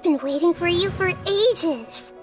been waiting for you for ages.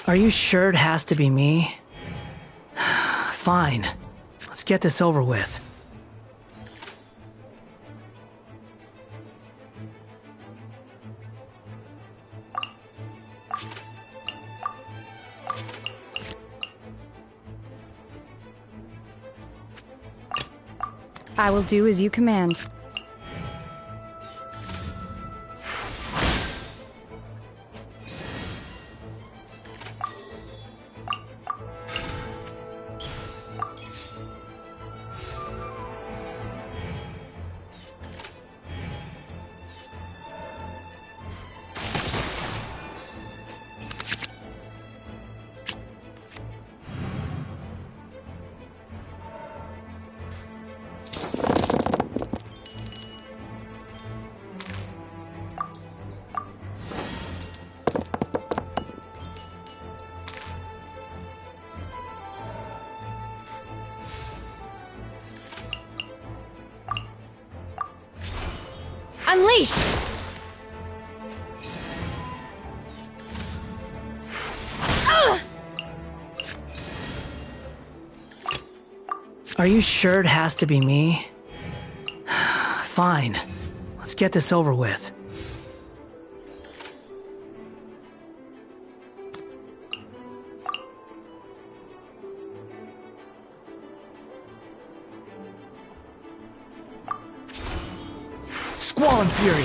Are you sure it has to be me? Fine. Let's get this over with. I will do as you command. Unleash! Are you sure it has to be me? Fine. Let's get this over with. Squall and Fury!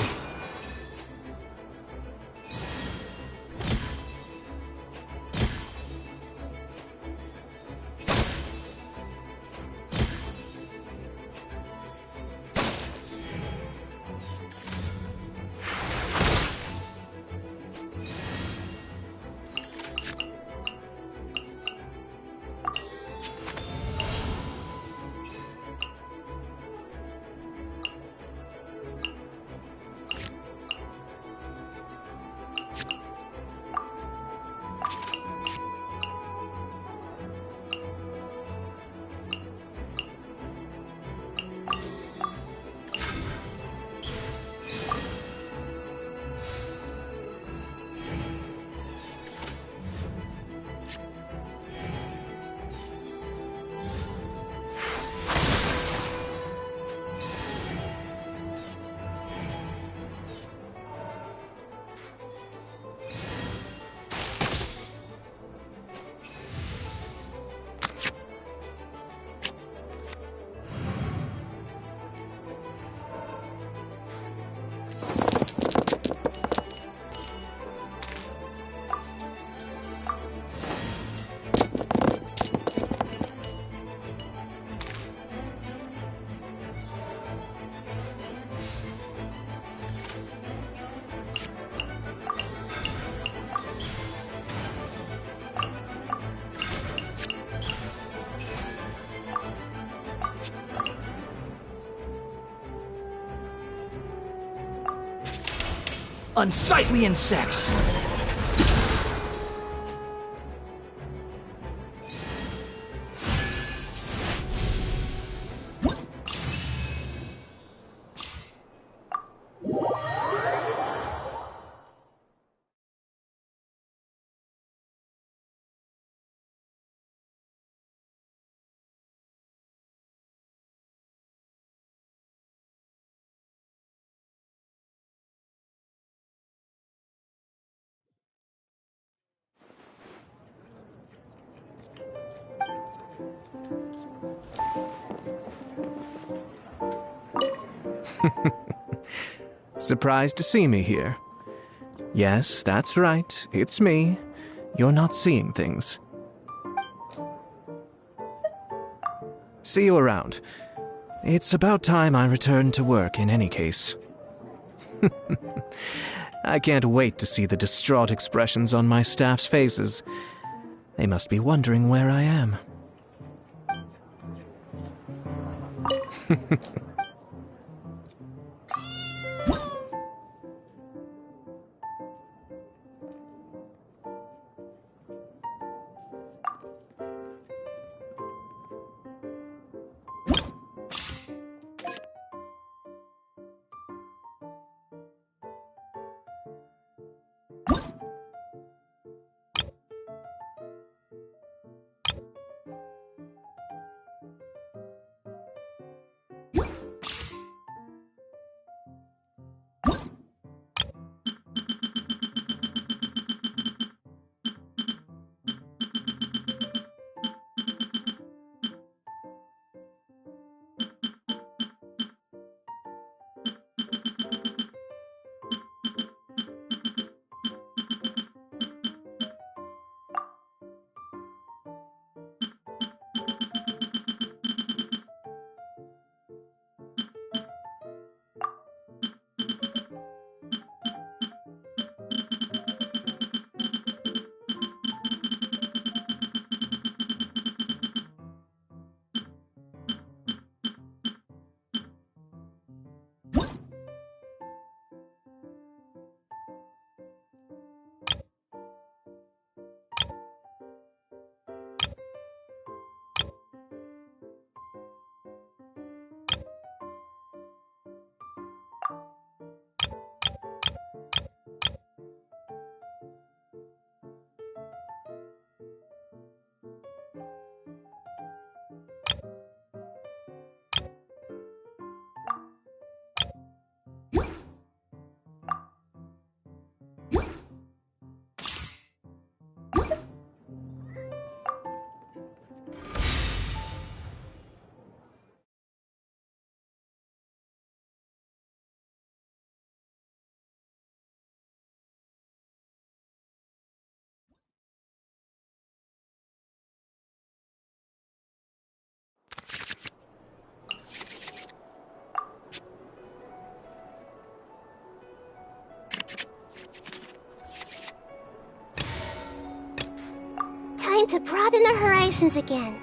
Unsightly insects! Surprised to see me here. Yes, that's right. It's me. You're not seeing things. See you around. It's about time I returned to work in any case. I can't wait to see the distraught expressions on my staff's faces. They must be wondering where I am. Time to broaden the horizons again.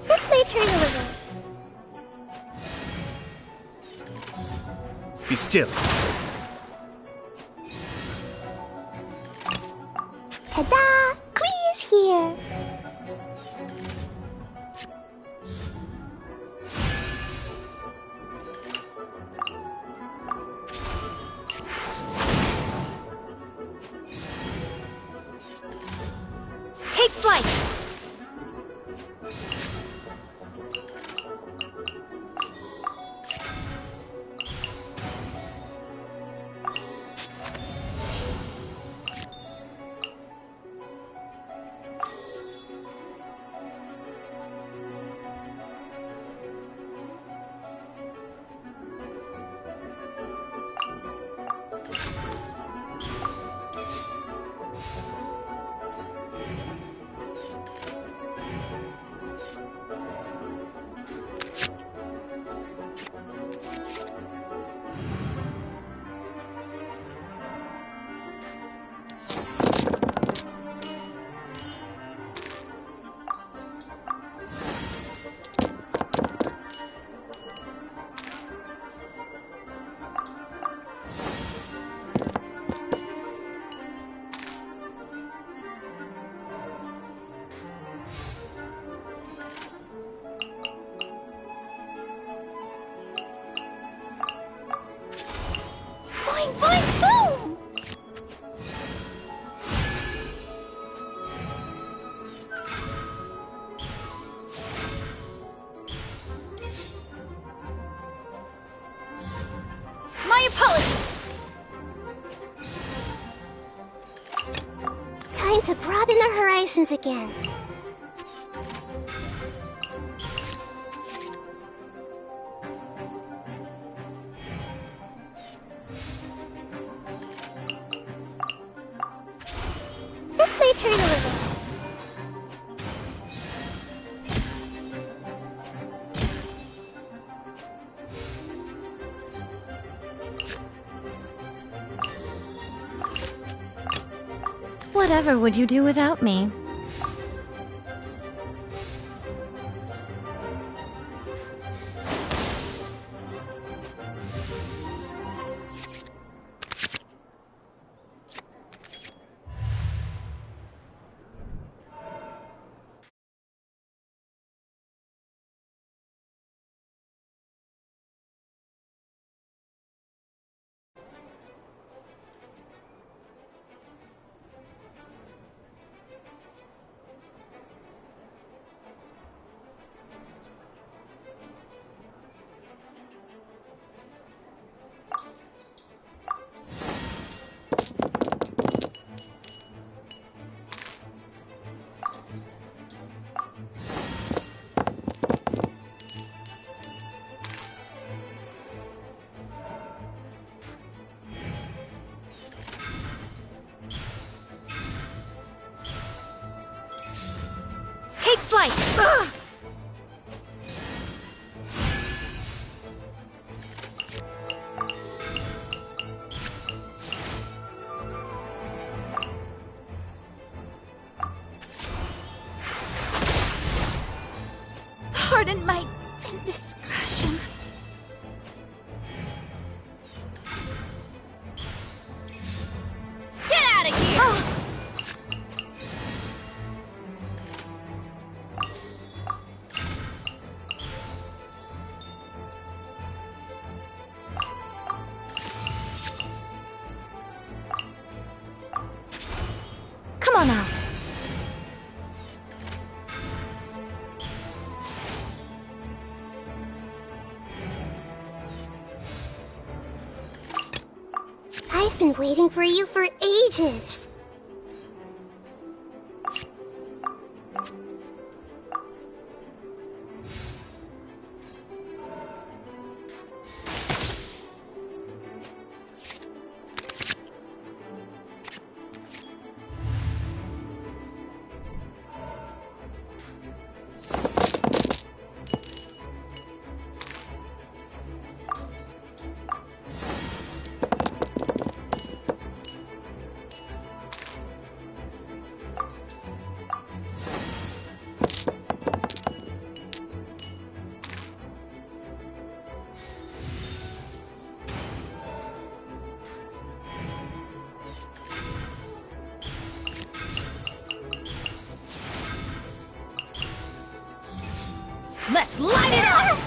This might hurt a little. Be still. Ta-da! Clee's here! Take flight! time to broaden our horizons again. This might hurt a little. Whatever would you do without me? Take flight! Ugh! Pardon my indiscretion. Get out of here! Oh. Come on out. I've been waiting for you for ages. Let's light it up!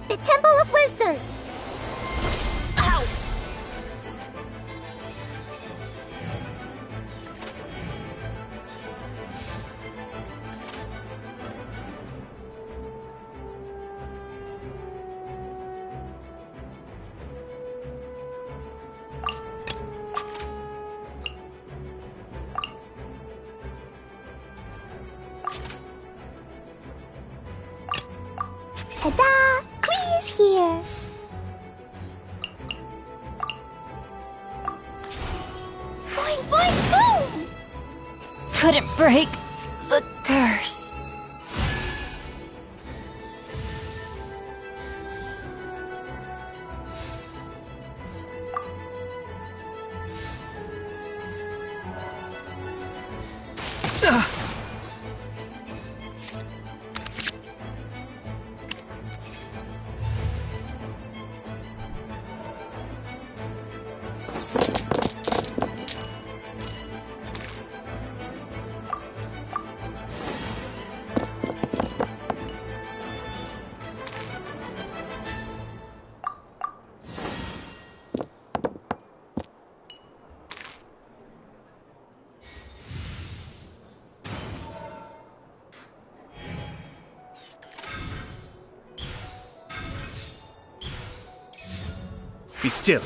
The Temple of Wisdom! Ow! Ta-da! Please here! Boing, boing, boom! Couldn't break the curse. Be still.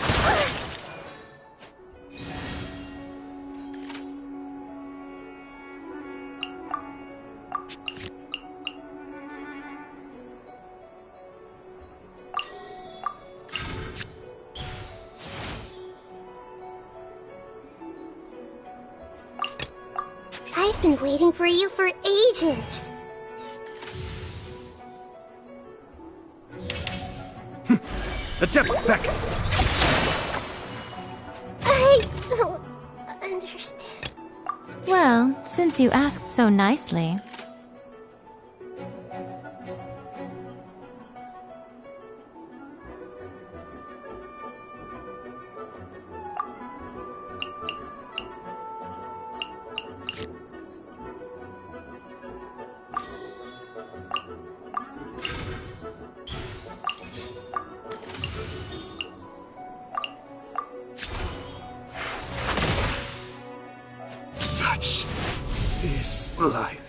I've been waiting for you for ages. The depths beckon. I don't understand. Well, since you asked so nicely. Such is life.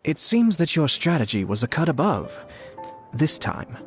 It seems that your strategy was a cut above. This time.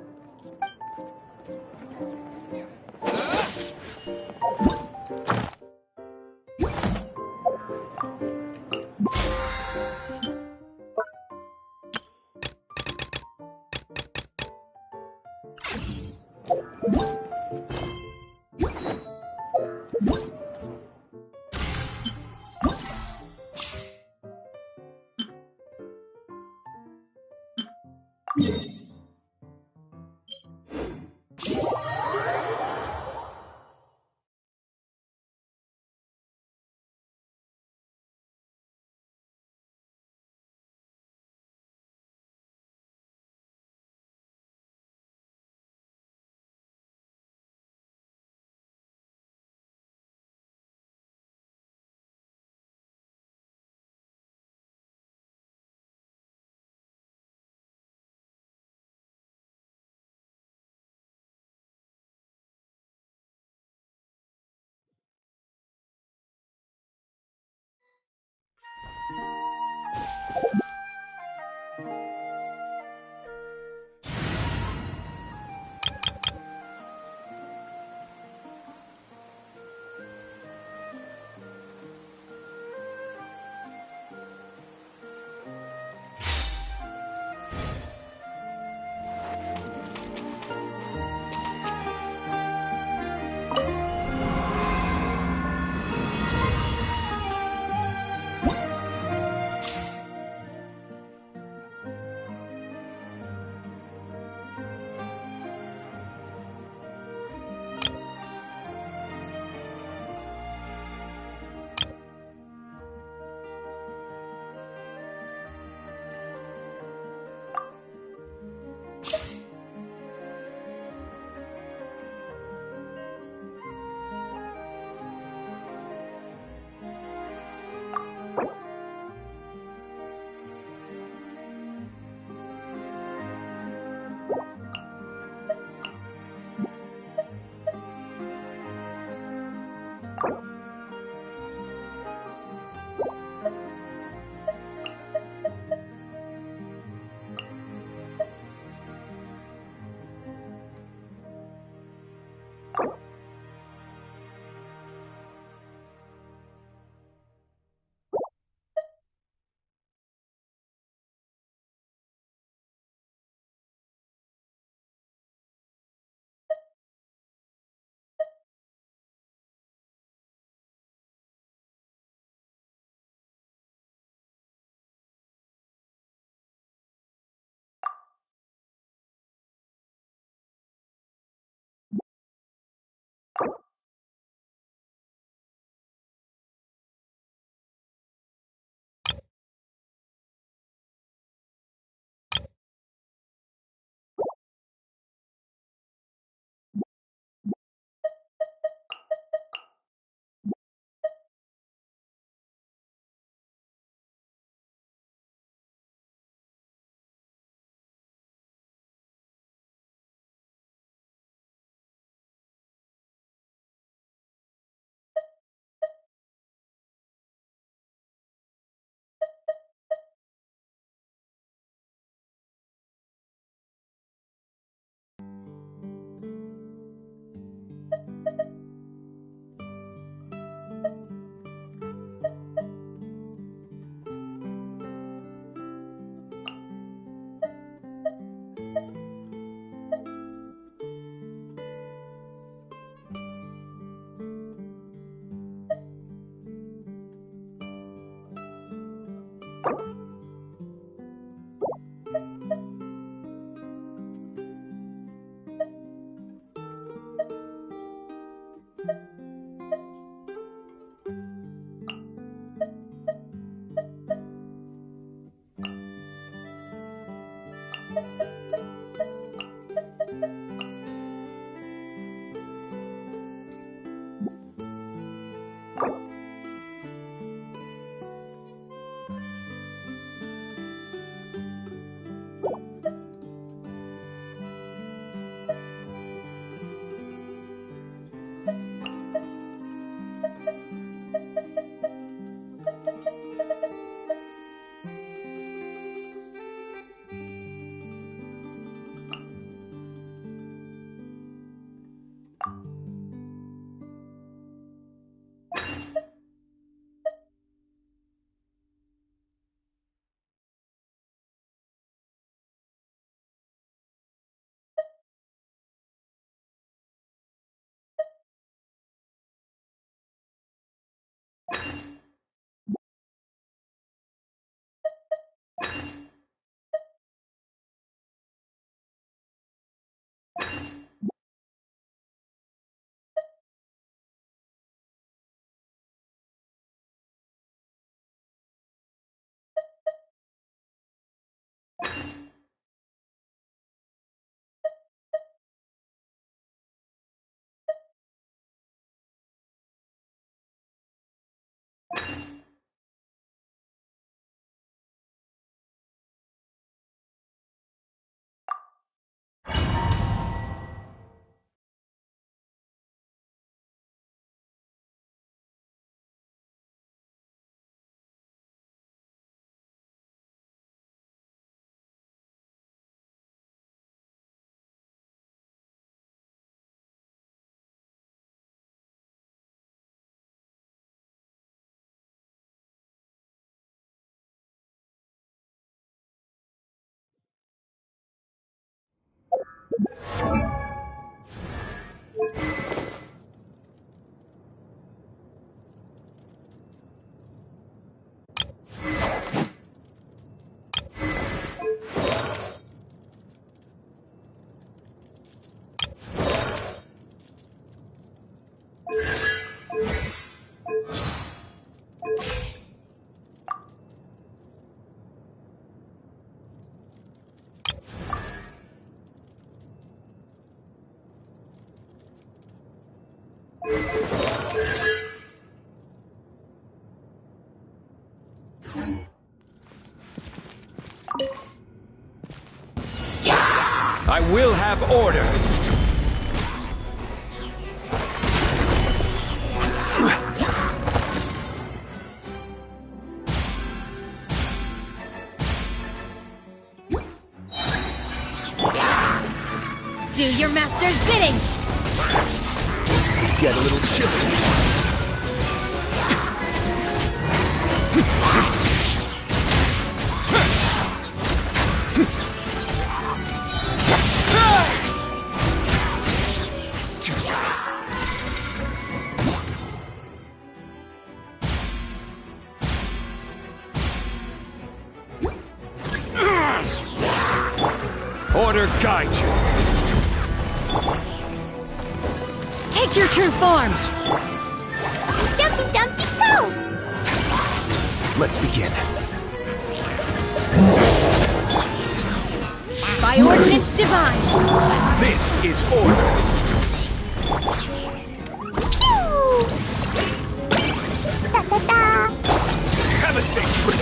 I will have order! Do your master's bidding! This could get a little chilly. Order guide you. Take your true form! Jumpy Dumpty go! Let's begin. By ordinance divine! This is order. Pew! Da da da! Have a safe trip.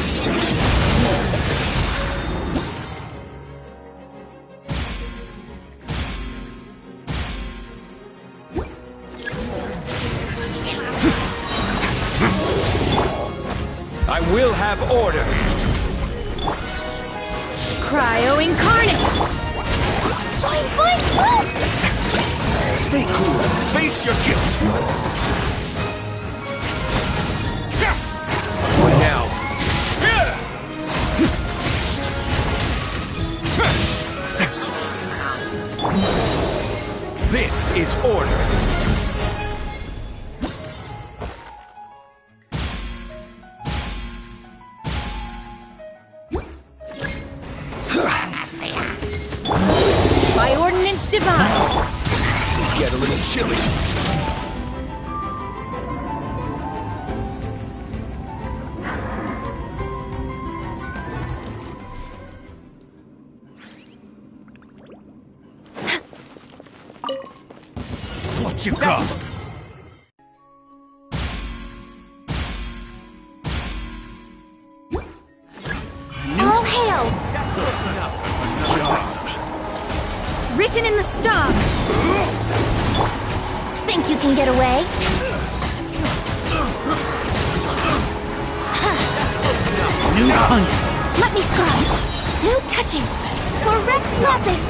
I will have order. Cryo incarnate! Boing, boing, boing! Stay cool. Face your guilt. What now? This is order. By ordinance divine! Things get a little chilly. What you got? All hail! Written in the stars! Think you can get away? New hunt. Let me scribe! No touching! For Rex Lapis!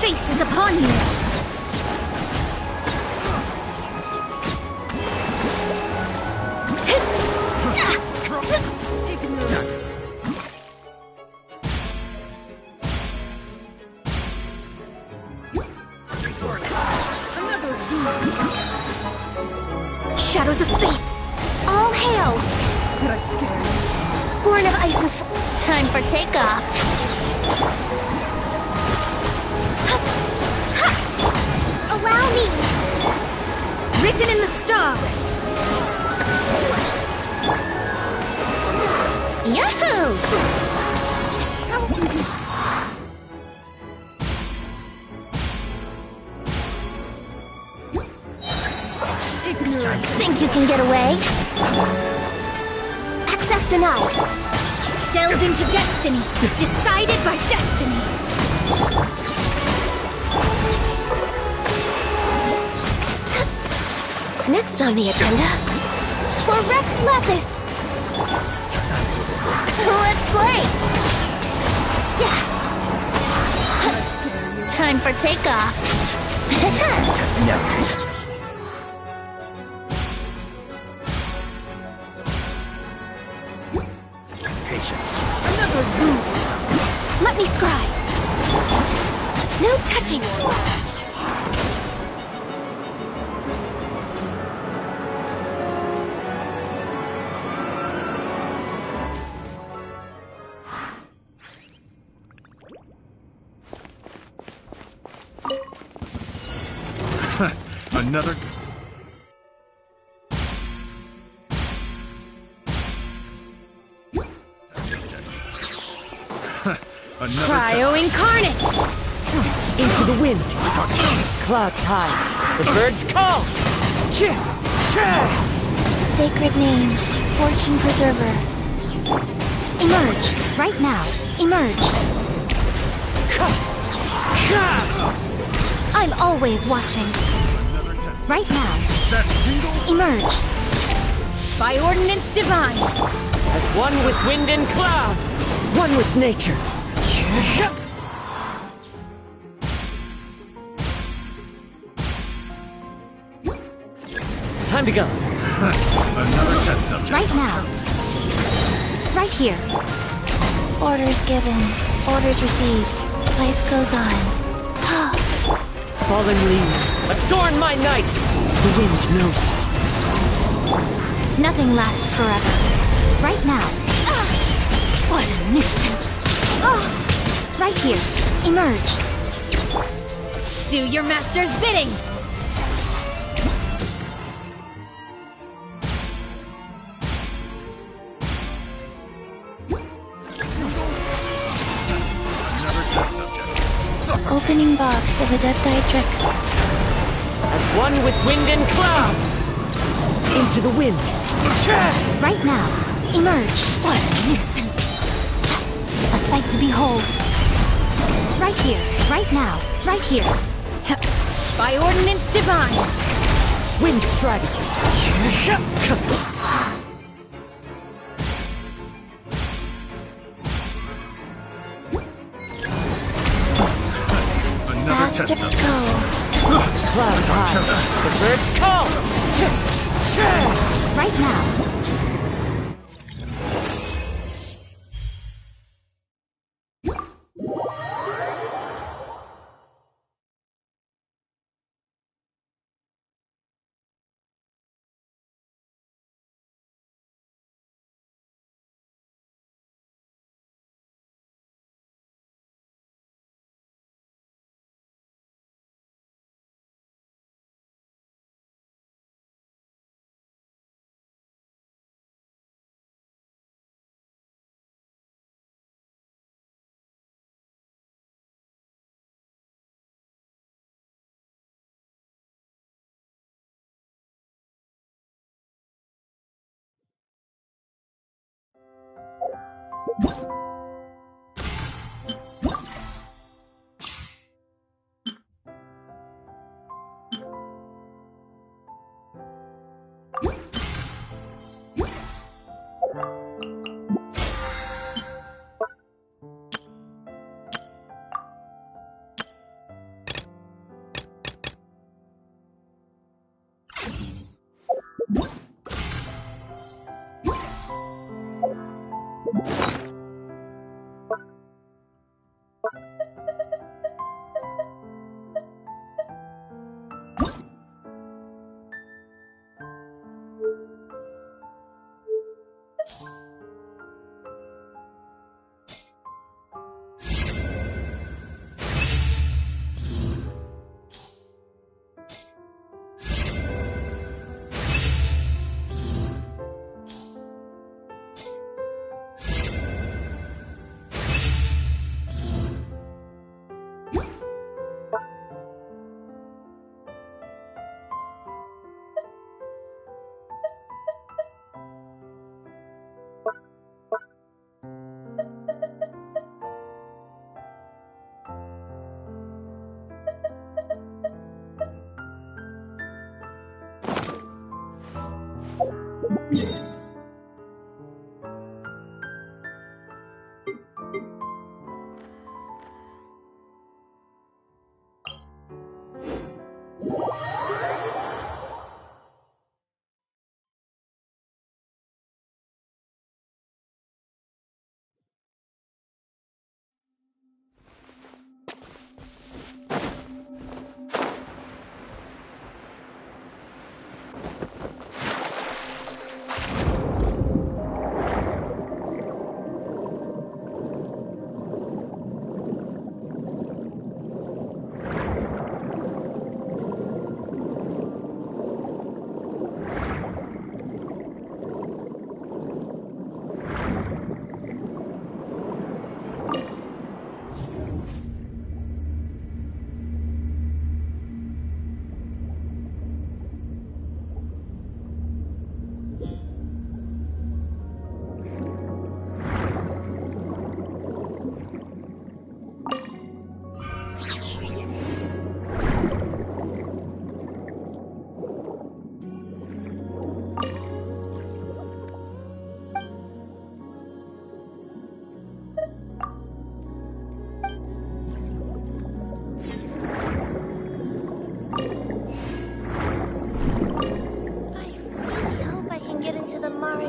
Fate is upon you! Shadows of fate! All hail! Did I scare you? Born of ice and time for takeoff! Allow me! Written in the stars! Yahoo! Think you can get away? Access denied. Delve into destiny! Decided by destiny! Next on the agenda, for Rex Lapis. Let's play. Yeah. Time for takeoff. Just never. touching! Another... Cryo incarnate! Into the wind. Clouds high. The birds call. Sacred name, fortune preserver. Emerge, right now. Emerge. I'm always watching. Right now. Emerge. By ordinance divine! As one with wind and cloud. One with nature. Time to go. Another test subject. Right now. Right here. Orders given. Orders received. Life goes on. Fallen leaves. Adorn my night. The wind knows me. Nothing lasts forever. Right now. What a nuisance. Right here. Emerge. Do your master's bidding! Another test subject. Opening box of Adepti-Trix. As one with wind and cloud. Into the wind. Right now. Emerge. What a nuisance. A sight to behold. Right here. Right now. Right here. By ordinance divine! Wind strategy. Another test Faster subject. go. Clouds high. The birds call. Right now.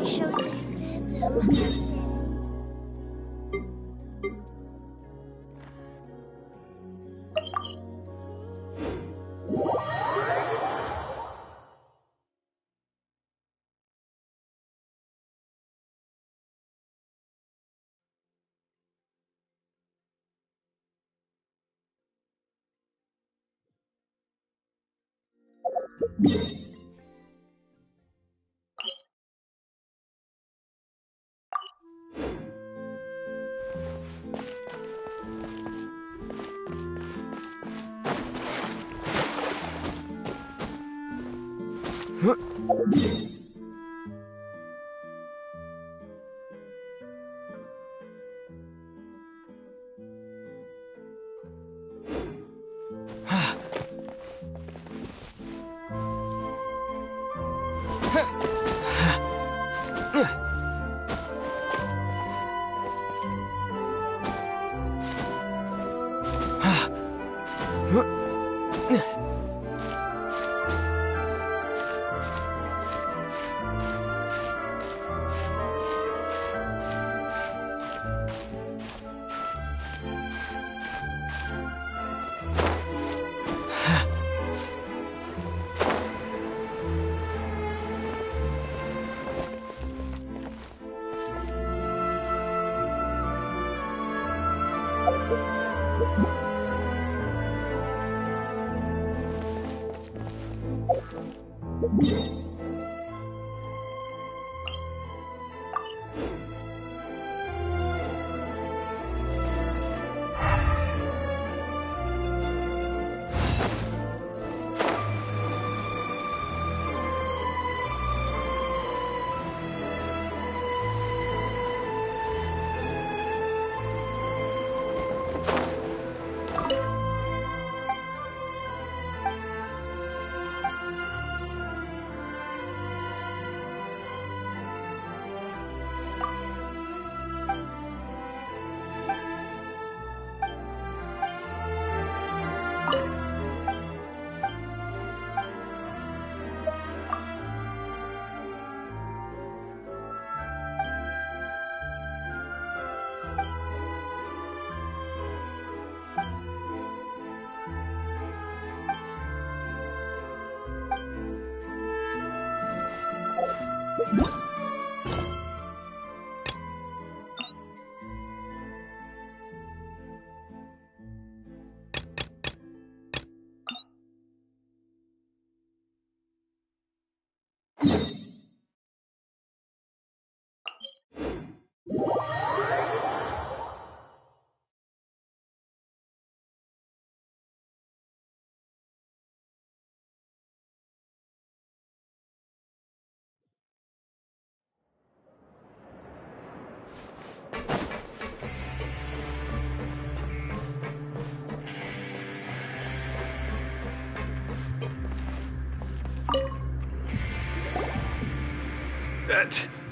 show safe, Phantom.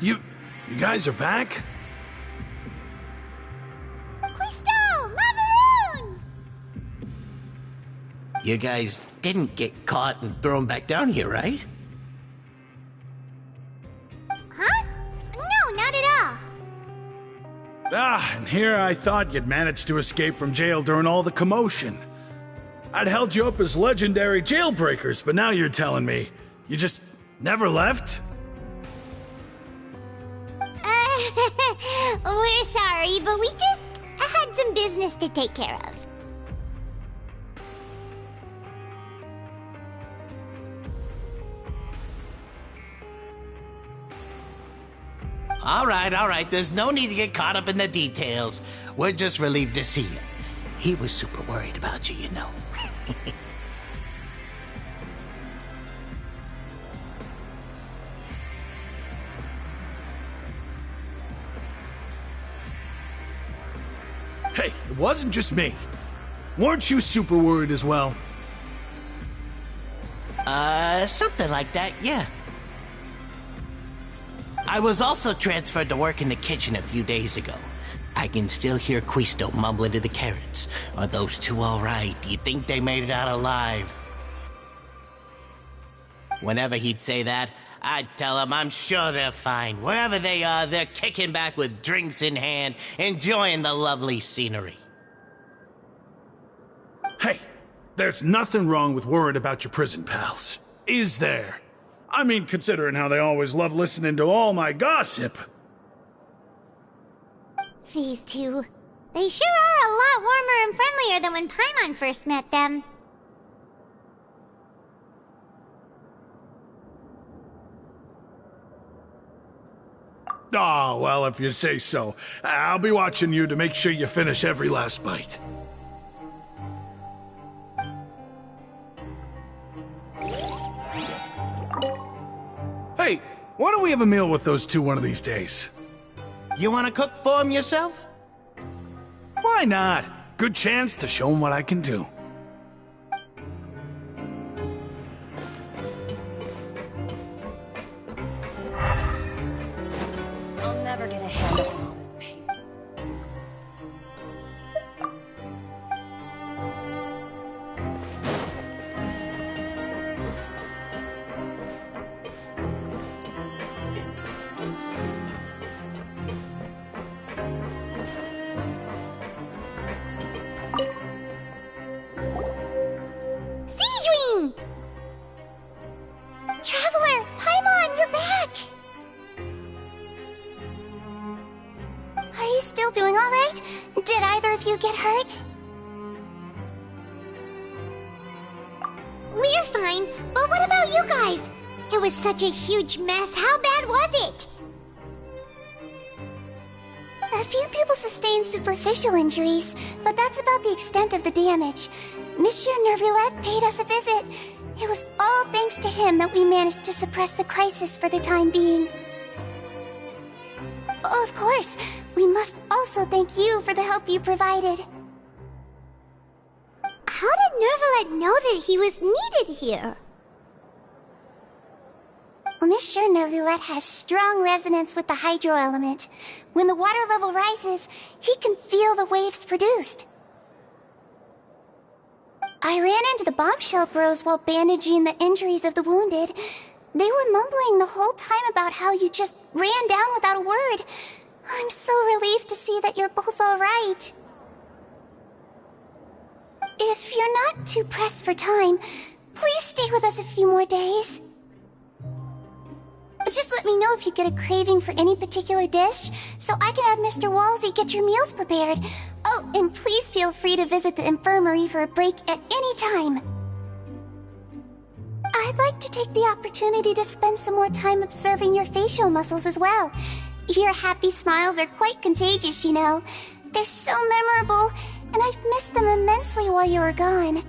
You guys are back? Quisto! Macaroon! You guys didn't get caught and thrown back down here, right? Huh? No, not at all. And here I thought you'd managed to escape from jail during all the commotion. I'd held you up as legendary jailbreakers, but now you're telling me you just never left? We're sorry, but we just had some business to take care of. All right. There's no need to get caught up in the details. We're just relieved to see you. He was super worried about you, you know. Hey, it wasn't just me. Weren't you super worried as well? Something like that, yeah. I was also transferred to work in the kitchen a few days ago. I can still hear Quisto mumbling to the carrots. Are those two all right? Do you think they made it out alive? Whenever he'd say that, I'd tell them I'm sure they're fine. Wherever they are, they're kicking back with drinks in hand, enjoying the lovely scenery. Hey, there's nothing wrong with worrying about your prison pals. Is there? I mean, considering how they always love listening to all my gossip. These two. They sure are a lot warmer and friendlier than when Paimon first met them. Oh, well, if you say so. I'll be watching you to make sure you finish every last bite. Hey, why don't we have a meal with those two one of these days? You want to cook for them yourself? Why not? Good chance to show them what I can do. I'll never get a handle on all this pain. Siegewing! Traveler! Paimon, you're back! Are you still doing alright? Did either of you get hurt? We're fine, but what about you guys? It was such a huge mess. How bad was it? A few people sustained superficial injuries, but that's about the extent of the damage. Monsieur Nervulette paid us a visit. It was all thanks to him that we managed to suppress the crisis for the time being. Oh, of course, we must also thank you for the help you provided. How did Nervulette know that he was needed here? Well, Monsieur Nervulette has strong resonance with the hydro element. When the water level rises, he can feel the waves produced. I ran into the bombshell bros while bandaging the injuries of the wounded. They were mumbling the whole time about how you just ran down without a word. I'm so relieved to see that you're both alright. If you're not too pressed for time, please stay with us a few more days. Just let me know if you get a craving for any particular dish, so I can have Mr. Walsey get your meals prepared. Oh, and please feel free to visit the infirmary for a break at any time. I'd like to take the opportunity to spend some more time observing your facial muscles as well. Your happy smiles are quite contagious, you know. They're so memorable, and I've missed them immensely while you were gone.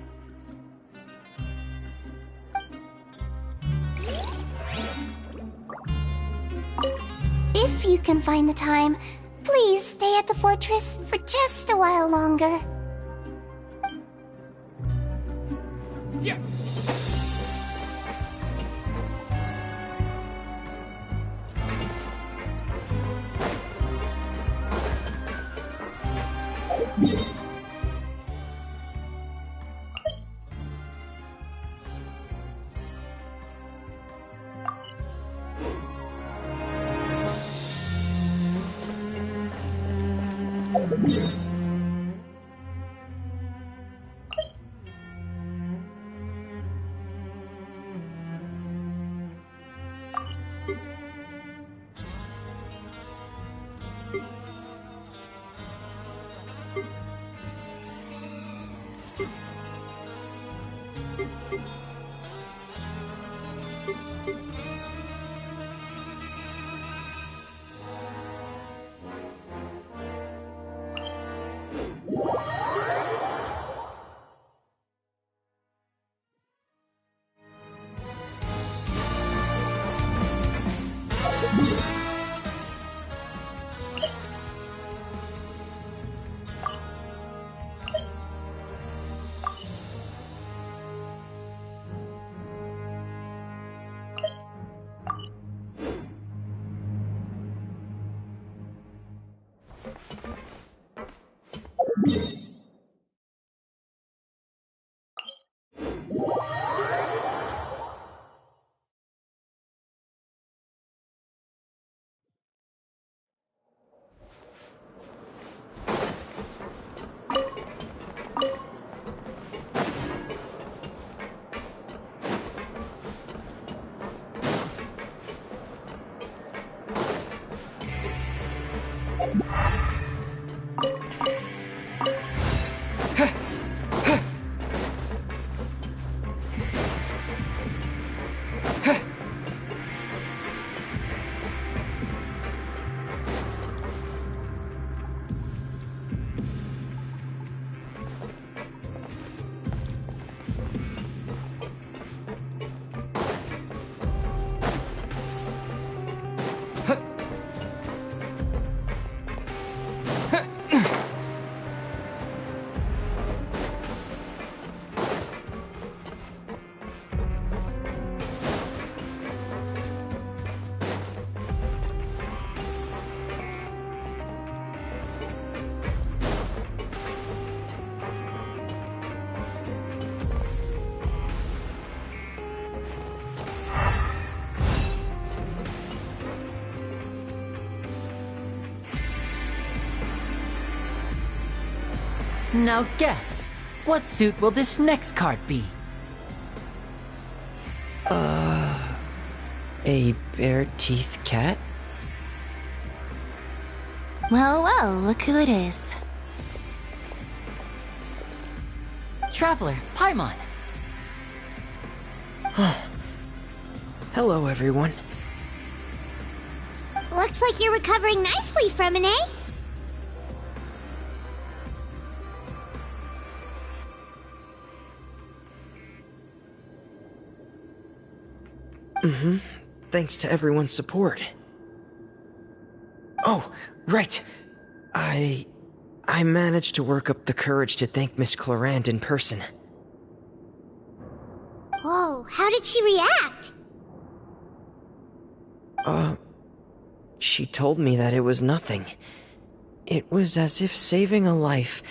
If you can find the time, please stay at the fortress for just a while longer. Yeah. Now guess, what suit will this next card be? A bare-teeth cat? Well, well, look who it is. Traveler, Paimon. Hello, everyone. Looks like you're recovering nicely from an eh? Thanks to everyone's support. Oh, right. I managed to work up the courage to thank Miss Clarant in person. Whoa, how did she react? She told me that it was nothing. It was as if saving a life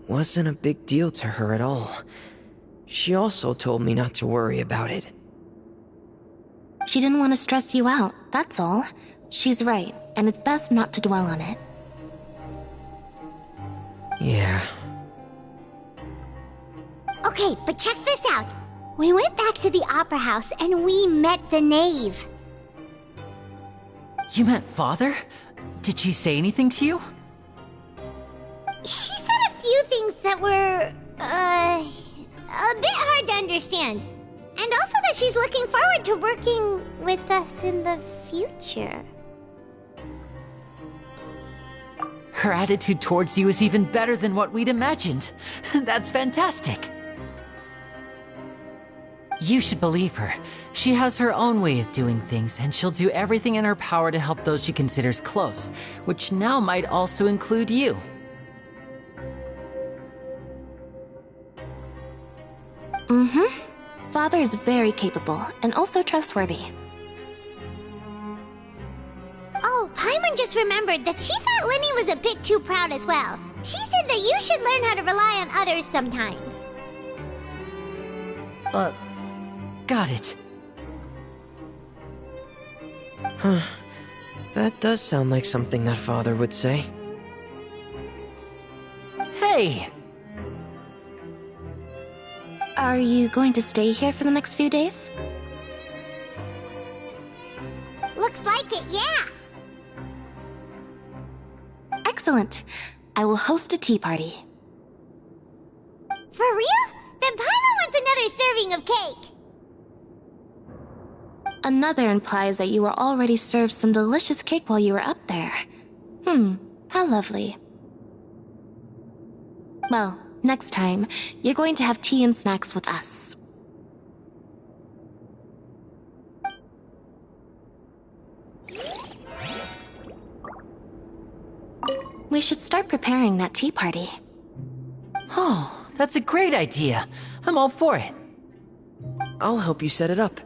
wasn't a big deal to her at all. She also told me not to worry about it. She didn't want to stress you out, that's all. She's right, and it's best not to dwell on it. Yeah. Okay, but check this out. We went back to the opera house and we met the knave. You meant father? Did she say anything to you? She said a few things that were, a bit hard to understand. And also that she's looking forward to working with us in the future. Her attitude towards you is even better than what we'd imagined. That's fantastic. You should believe her. She has her own way of doing things, and she'll do everything in her power to help those she considers close, which now might also include you. Father is very capable, and also trustworthy. Oh, Paimon just remembered that she thought Lenny was a bit too proud as well. She said that you should learn how to rely on others sometimes. Got it. That does sound like something that father would say. Hey! Are you going to stay here for the next few days? Looks like it, yeah. Excellent. I will host a tea party. For real? Then Paimon wants another serving of cake. Another implies that you were already served some delicious cake while you were up there. How lovely. Well, next time, you're going to have tea and snacks with us. We should start preparing that tea party. Oh, that's a great idea. I'm all for it. I'll help you set it up.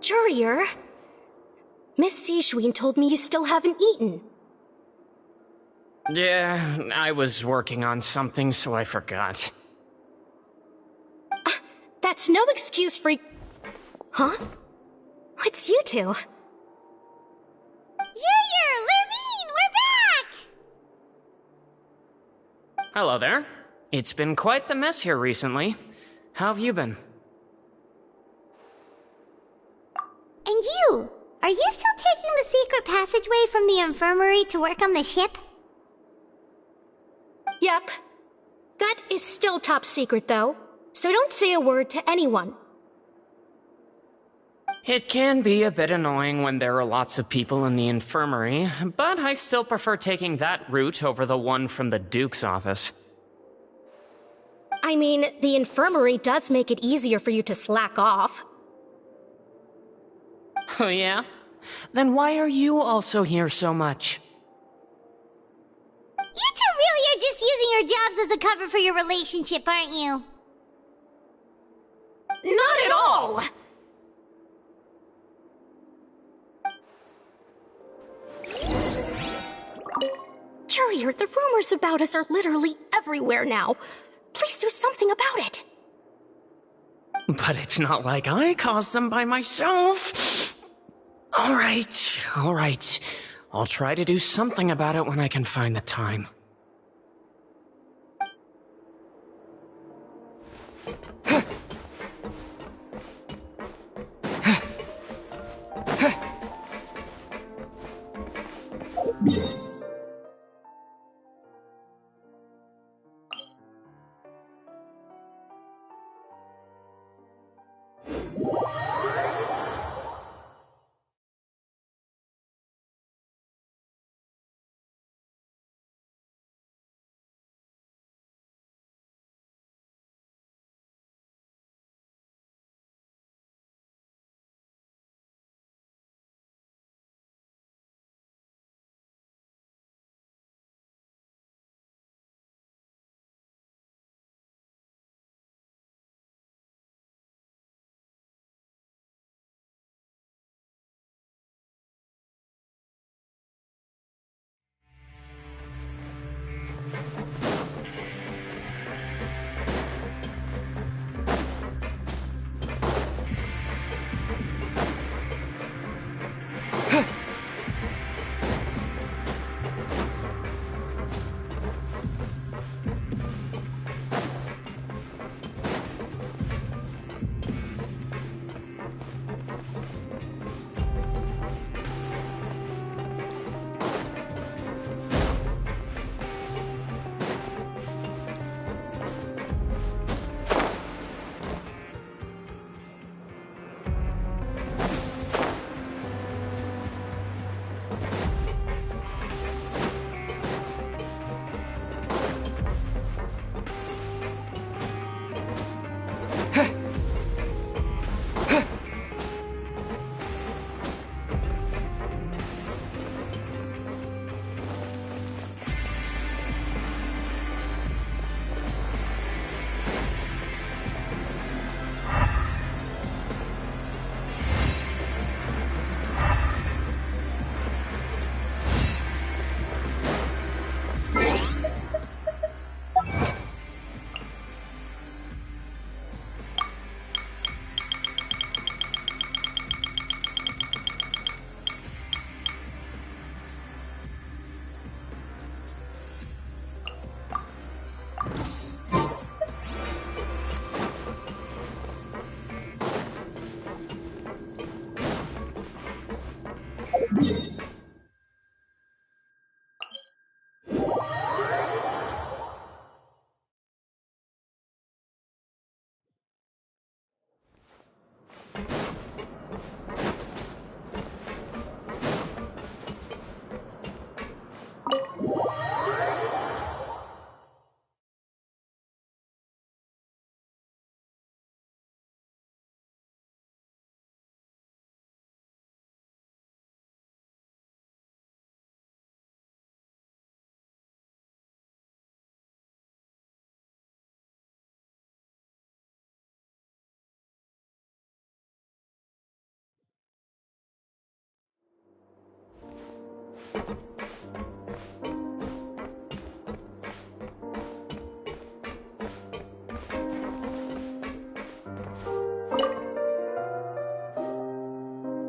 Courier? Miss Sishween told me you still haven't eaten. Yeah, I was working on something, so I forgot. That's no excuse for... Huh? It's you two. Junior! Lurvine! We're back! Hello there. It's been quite the mess here recently. How have you been? And you! Are you still taking the secret passageway from the infirmary to work on the ship? Yep. That is still top secret, though. So don't say a word to anyone. It can be a bit annoying when there are lots of people in the infirmary, but I still prefer taking that route over the one from the Duke's office. I mean, the infirmary does make it easier for you to slack off. Oh yeah? Then why are you also here so much? You two really are just using your jobs as a cover for your relationship, aren't you? Not at all! Courier, the rumors about us are literally everywhere now. Please do something about it. But it's not like I caused them by myself. All right. I'll try to do something about it when I can find the time.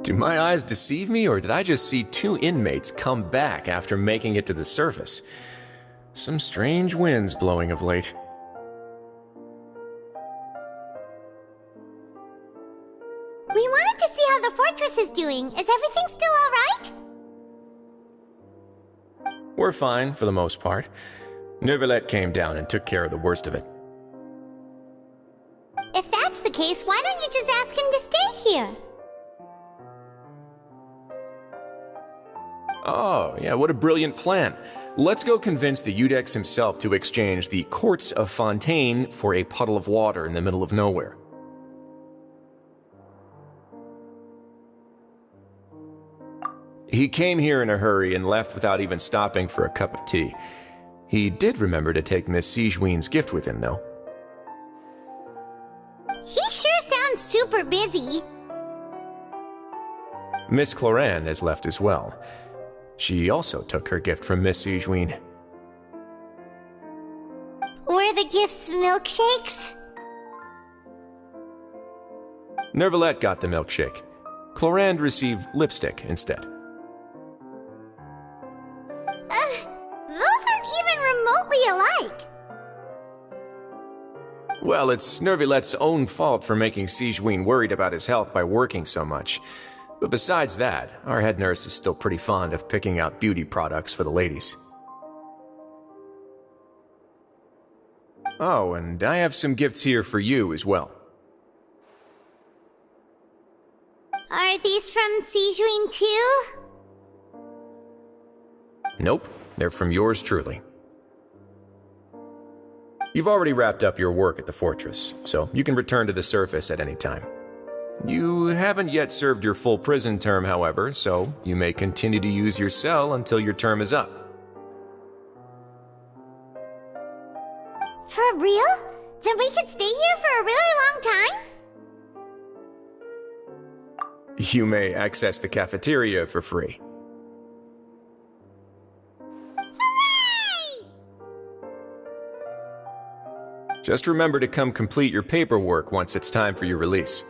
Do my eyes deceive me, or did I just see two inmates come back after making it to the surface? Some strange winds blowing of late. We wanted to see how the fortress is doing. Is everything still alright? We're fine, for the most part. Neuvillette came down and took care of the worst of it. If that's the case, why don't you just ask him to stay here? Oh, yeah, what a brilliant plan. Let's go convince the Eudex himself to exchange the Courts of Fontaine for a puddle of water in the middle of nowhere. He came here in a hurry and left without even stopping for a cup of tea. He did remember to take Miss Sigewinne's gift with him, though. He sure sounds super busy. Miss Cloran has left as well. She also took her gift from Miss Sigewinne. Were the gifts milkshakes? Neuvillette got the milkshake. Cloran received lipstick instead. Those aren't even remotely alike. Well, it's Neuvillette's own fault for making Sigewinne worried about his health by working so much. But besides that, our head nurse is still pretty fond of picking out beauty products for the ladies. Oh, and I have some gifts here for you as well. Are these from Sigewinne too? Nope, they're from yours truly. You've already wrapped up your work at the fortress, so you can return to the surface at any time. You haven't yet served your full prison term, however, so you may continue to use your cell until your term is up. For real? Then we could stay here for a really long time? You may access the cafeteria for free. Hooray! Just remember to come complete your paperwork once it's time for your release.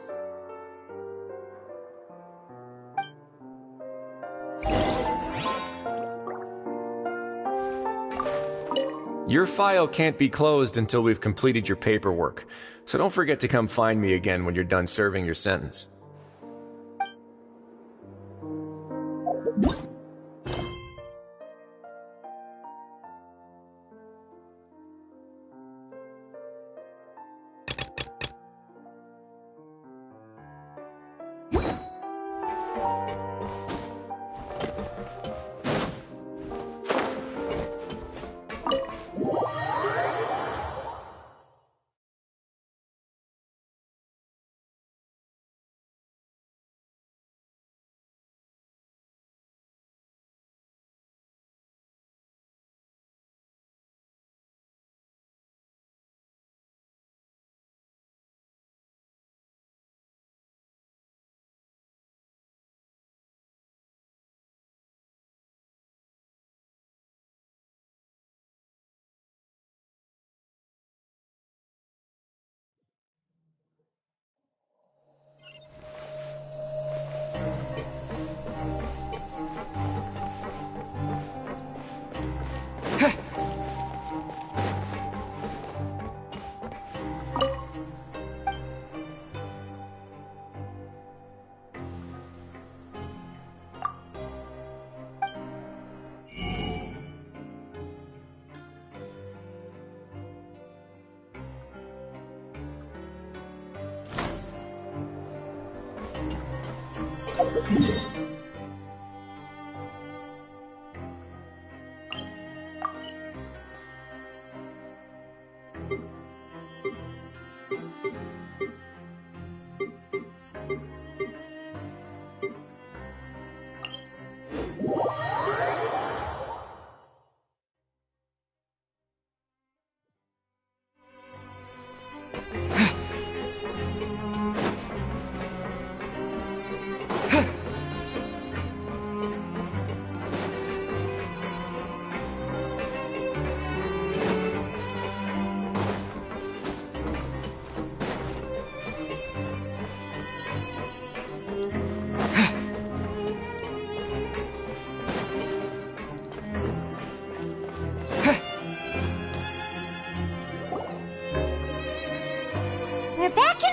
Your file can't be closed until we've completed your paperwork, so don't forget to come find me again when you're done serving your sentence.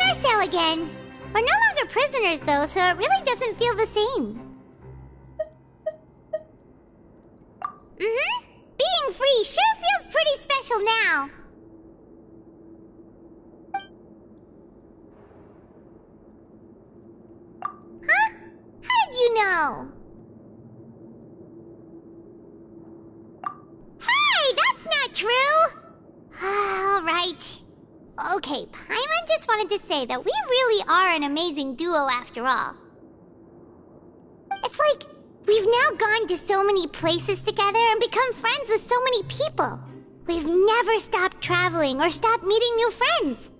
our cell again. We're no longer prisoners, though, so it really doesn't feel the same. Being free sure feels pretty special now. Huh? How did you know? Hey, that's not true! Alright. Okay, Paimon just wanted to say that we really are an amazing duo after all. It's like we've now gone to so many places together and become friends with so many people. We've never stopped traveling or stopped meeting new friends.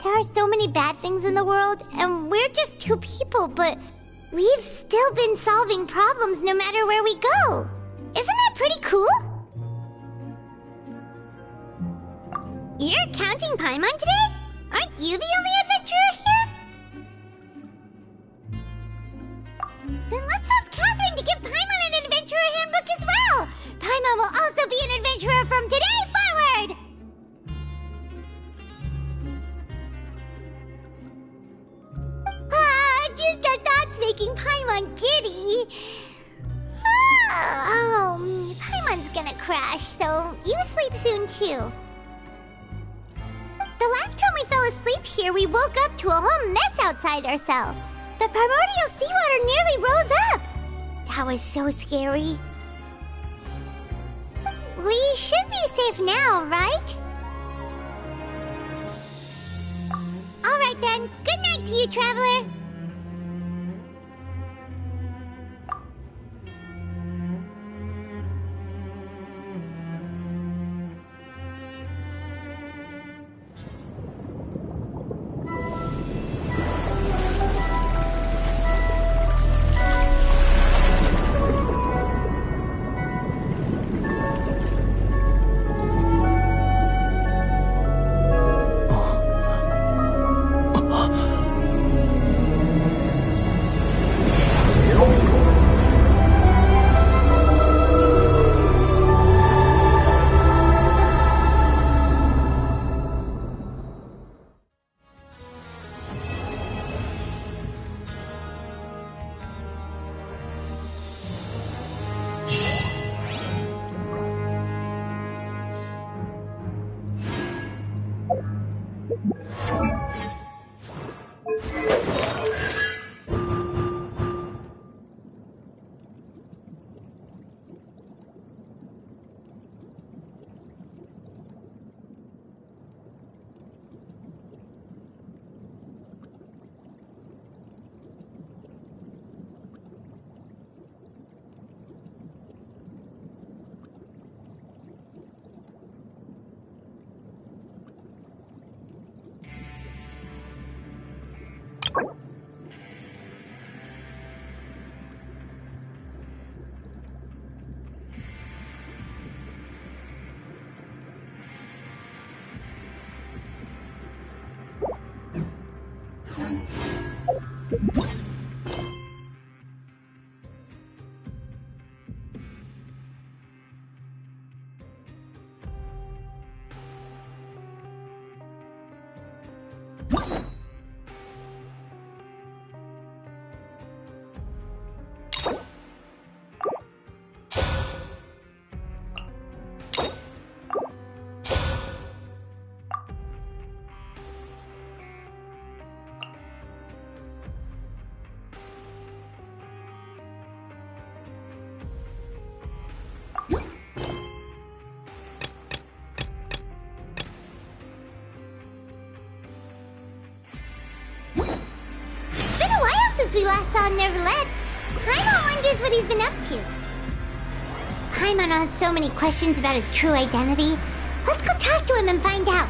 There are so many bad things in the world, and we're just two people, but we've still been solving problems no matter where we go. Isn't that pretty cool? You're counting Paimon today? Aren't you the only adventurer here? Then let's ask Catherine to give Paimon an adventurer handbook as well! Paimon will also be an adventurer from today forward! Just our thoughts making Paimon giddy. Paimon's gonna crash, so you sleep soon too. The last time we fell asleep here, we woke up to a whole mess outside our cell. The primordial seawater nearly rose up. That was so scary. We should be safe now, right? Alright then, good night to you, traveler. Since we last saw Nervalette, Paimon wonders what he's been up to. Paimon has so many questions about his true identity. Let's go talk to him and find out.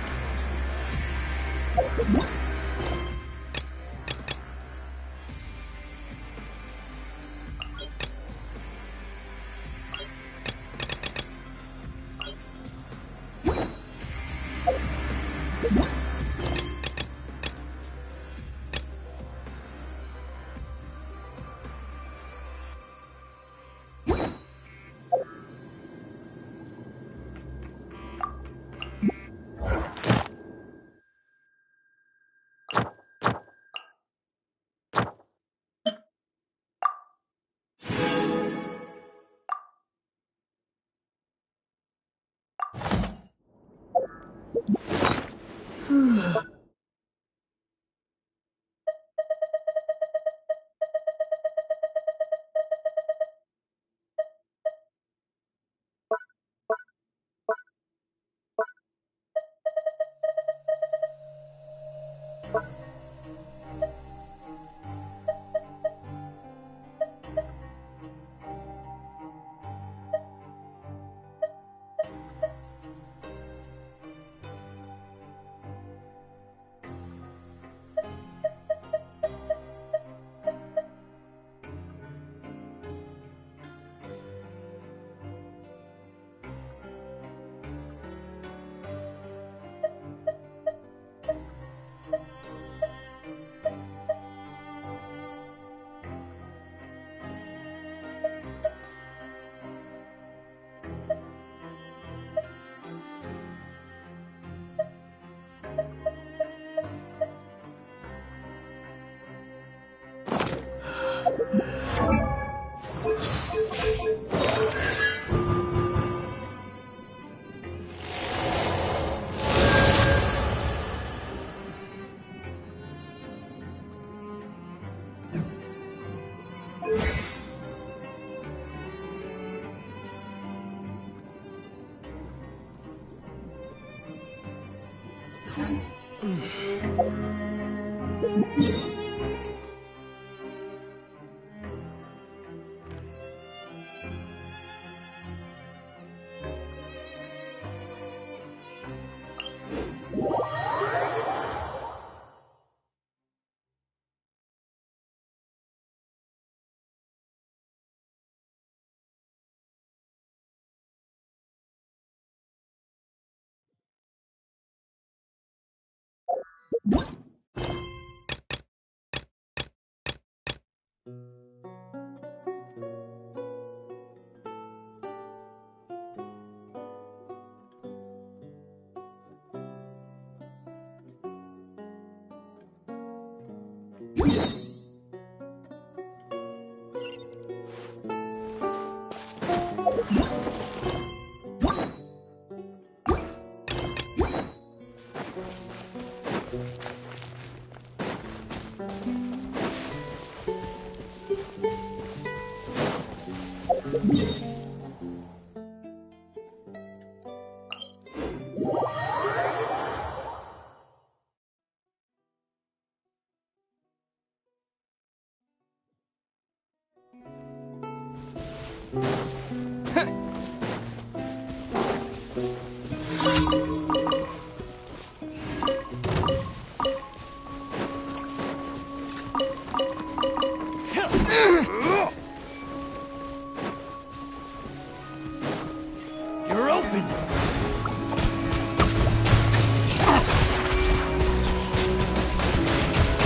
You're open!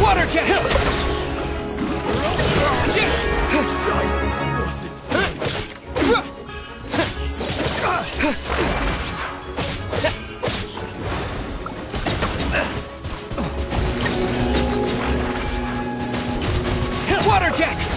Water jet! Water jet!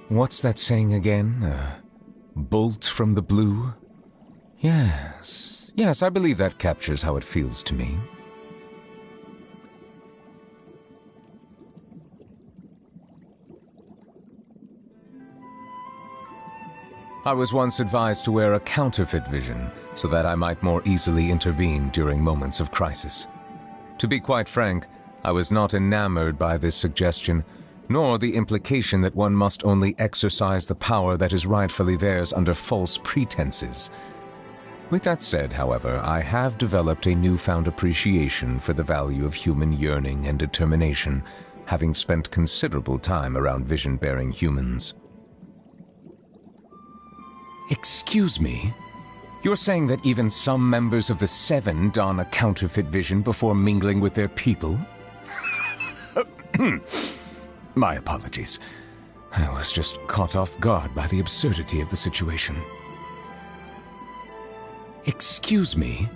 What's that saying again? Bolt from the blue? Yes. Yes, I believe that captures how it feels to me. I was once advised to wear a counterfeit vision so that I might more easily intervene during moments of crisis. To be quite frank, I was not enamored by this suggestion, nor the implication that one must only exercise the power that is rightfully theirs under false pretenses. With that said, however, I have developed a newfound appreciation for the value of human yearning and determination, having spent considerable time around vision-bearing humans. Excuse me? You're saying that even some members of the Seven don a counterfeit vision before mingling with their people? My apologies. I was just caught off guard by the absurdity of the situation. Excuse me?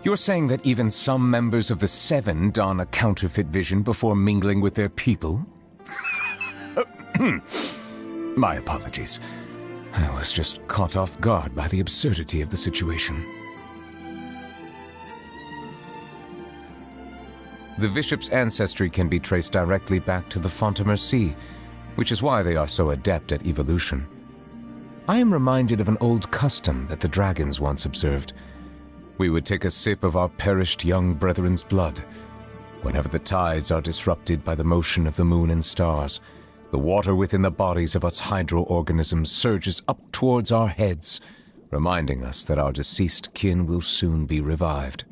You're saying that even some members of the Seven don a counterfeit vision before mingling with their people? My apologies. I was just caught off guard by the absurdity of the situation. The bishop's ancestry can be traced directly back to the Fontamer Sea, which is why they are so adept at evolution. I am reminded of an old custom that the dragons once observed. We would take a sip of our perished young brethren's blood. Whenever the tides are disrupted by the motion of the moon and stars, the water within the bodies of us hydro-organisms surges up towards our heads, reminding us that our deceased kin will soon be revived.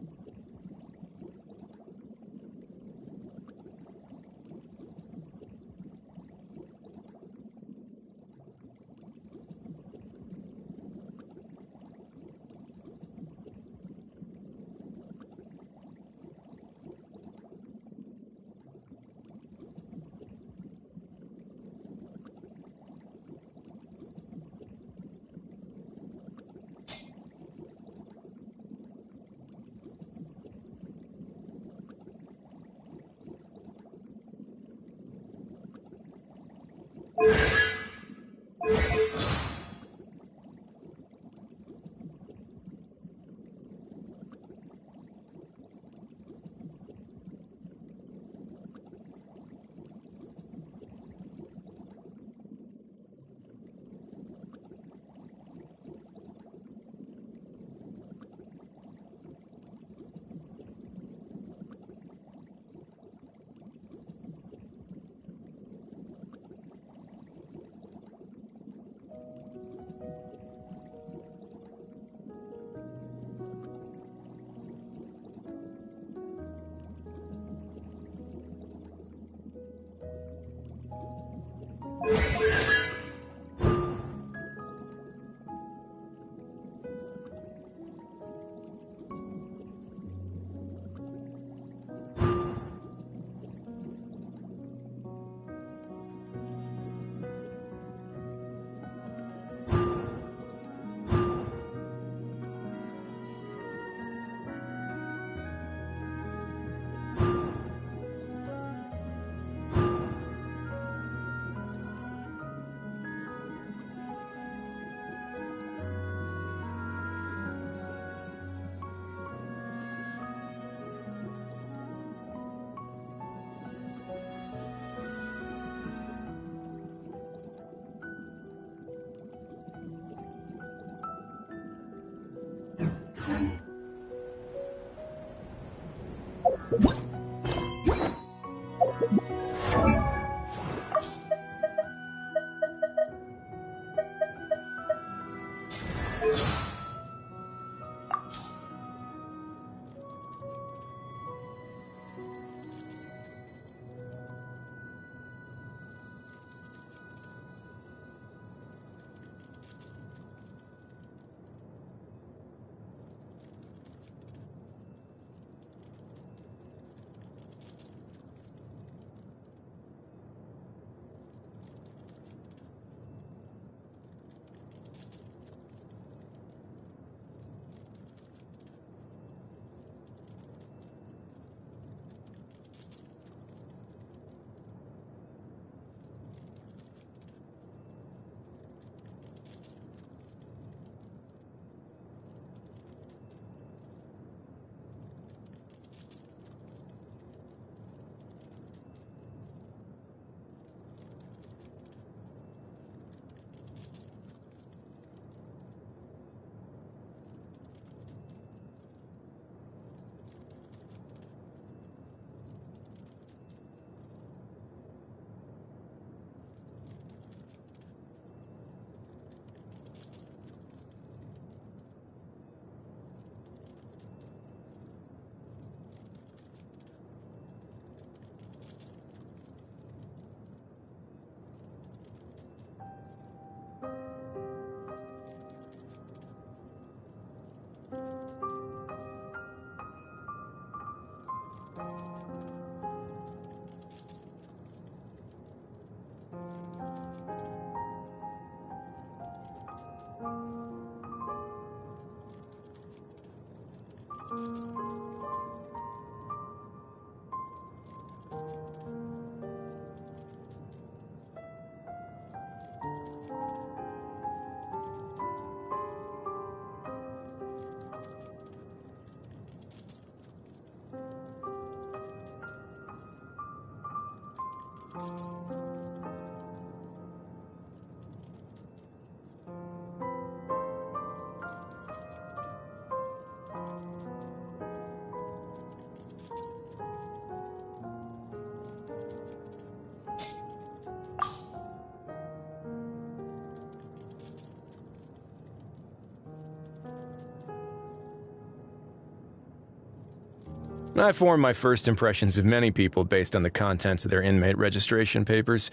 I form my first impressions of many people based on the contents of their inmate registration papers.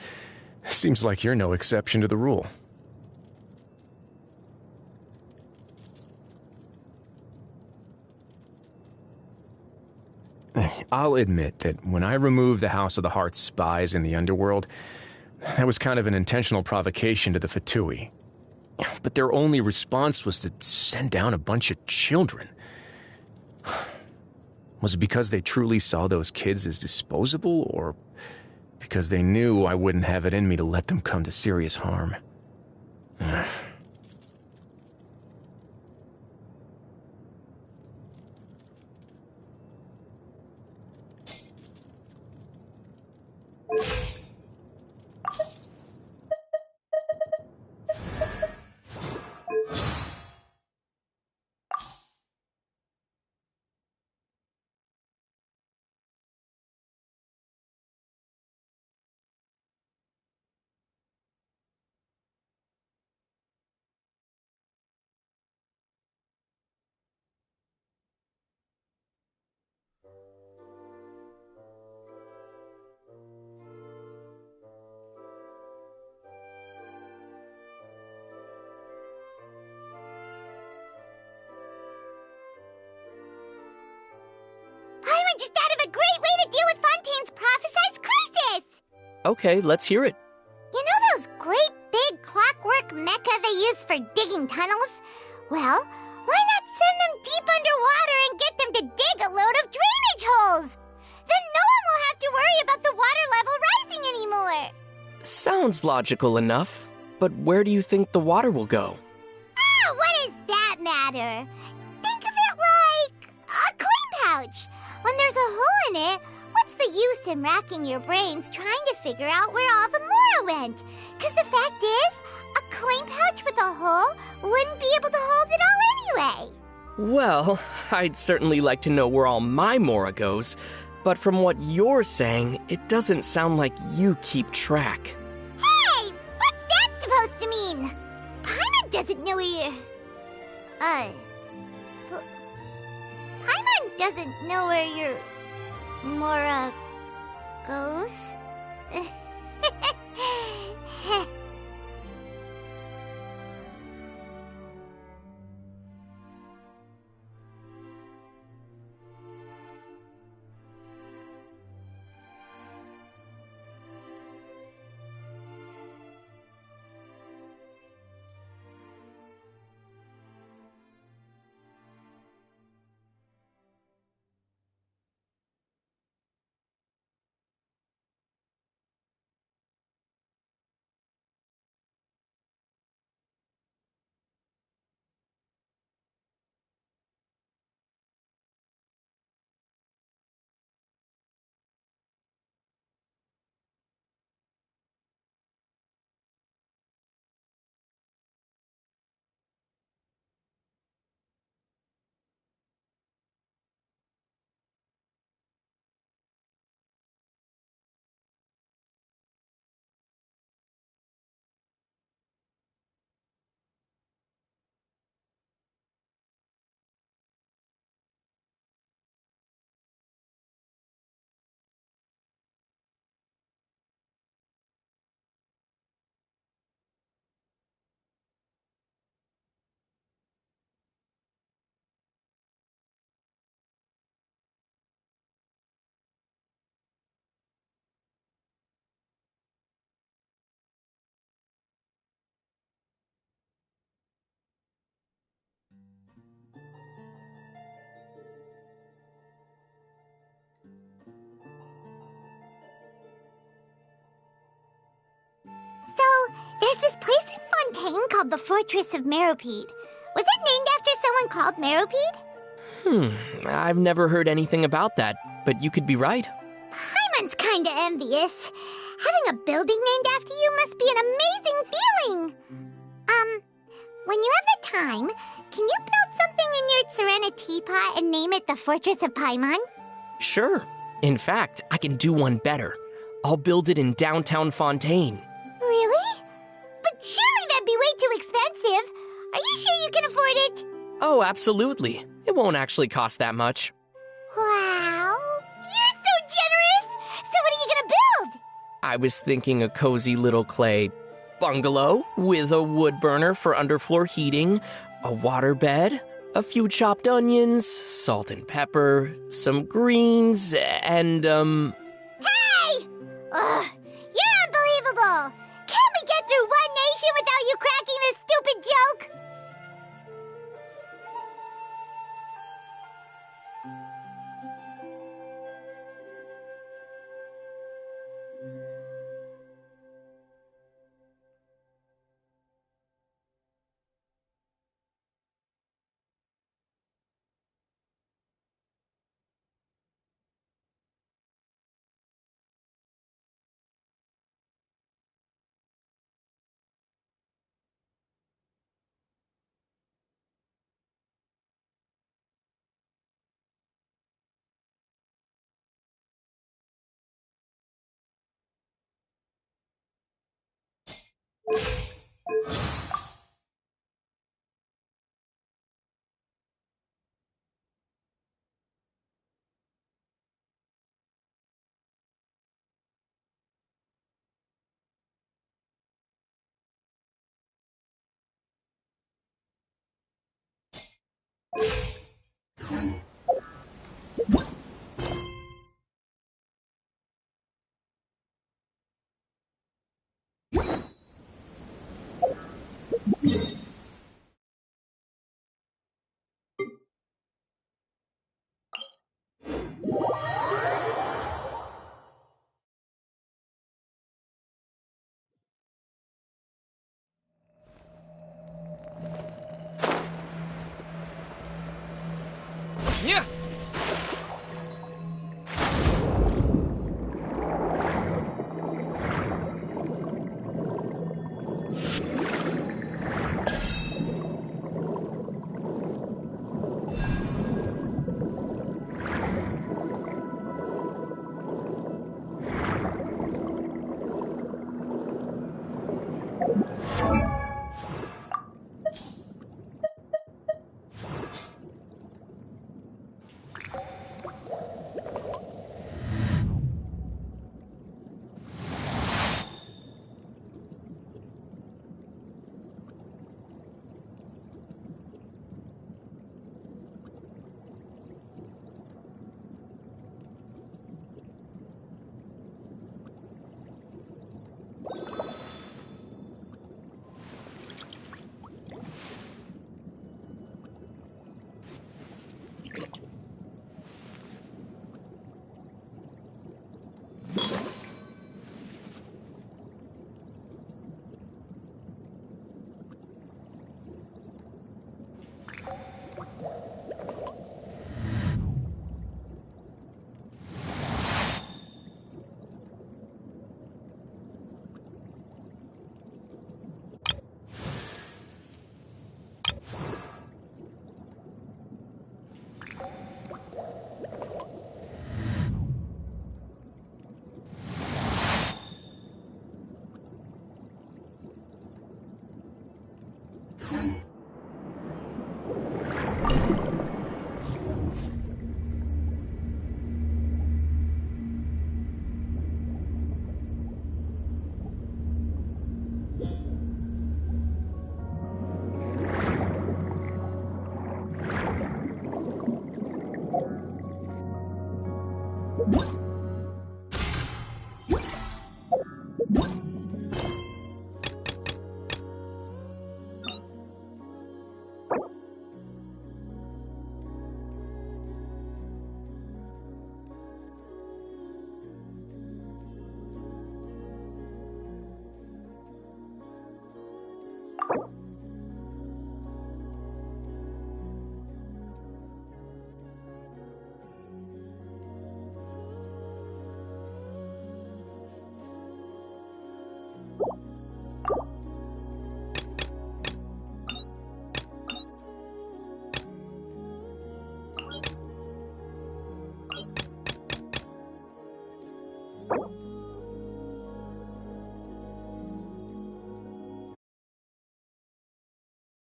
Seems like you're no exception to the rule. I'll admit that when I removed the House of the Heart's spies in the underworld, that was kind of an intentional provocation to the Fatui. But their only response was to send down a bunch of children. Was it because they truly saw those kids as disposable, or because they knew I wouldn't have it in me to let them come to serious harm? Paimon just thought of a great way to deal with Fontaine's prophesized crisis! Okay, let's hear it. You know those great big clockwork mecha they use for digging tunnels? Well, why not send them deep underwater and get them to dig a load of drainage holes? Then no one will have to worry about the water level rising anymore. Sounds logical enough, but where do you think the water will go? Ah, what does that matter? Think of it like a coin pouch. When there's a hole in it, what's the use in racking your brains trying to figure out where all the Mora went? Because the fact is, a coin pouch with a hole wouldn't be able to hold it all anyway. Well, I'd certainly like to know where all my Mora goes, but from what you're saying, it doesn't sound like you keep track. Hey! What's that supposed to mean? Paimon doesn't know where you... Paimon doesn't know where your... Mora... goes? called the Fortress of Meropide. Was it named after someone called Meropide? I've never heard anything about that, but you could be right. Paimon's kinda envious. Having a building named after you must be an amazing feeling. When you have the time, can you build something in your Serena teapot and name it the Fortress of Paimon? Sure. In fact, I can do one better. I'll build it in downtown Fontaine. Really? But surely that'd be way too expensive. Are you sure you can afford it? Oh, absolutely. It won't actually cost that much. Wow. You're so generous! So what are you gonna build? I was thinking a cozy little clay bungalow with a wood burner for underfloor heating, a waterbed, a few chopped onions, salt and pepper, some greens, and, Hey! Ugh, you're unbelievable! Can't we get through one nation without you cracking this stupid joke? Yeah.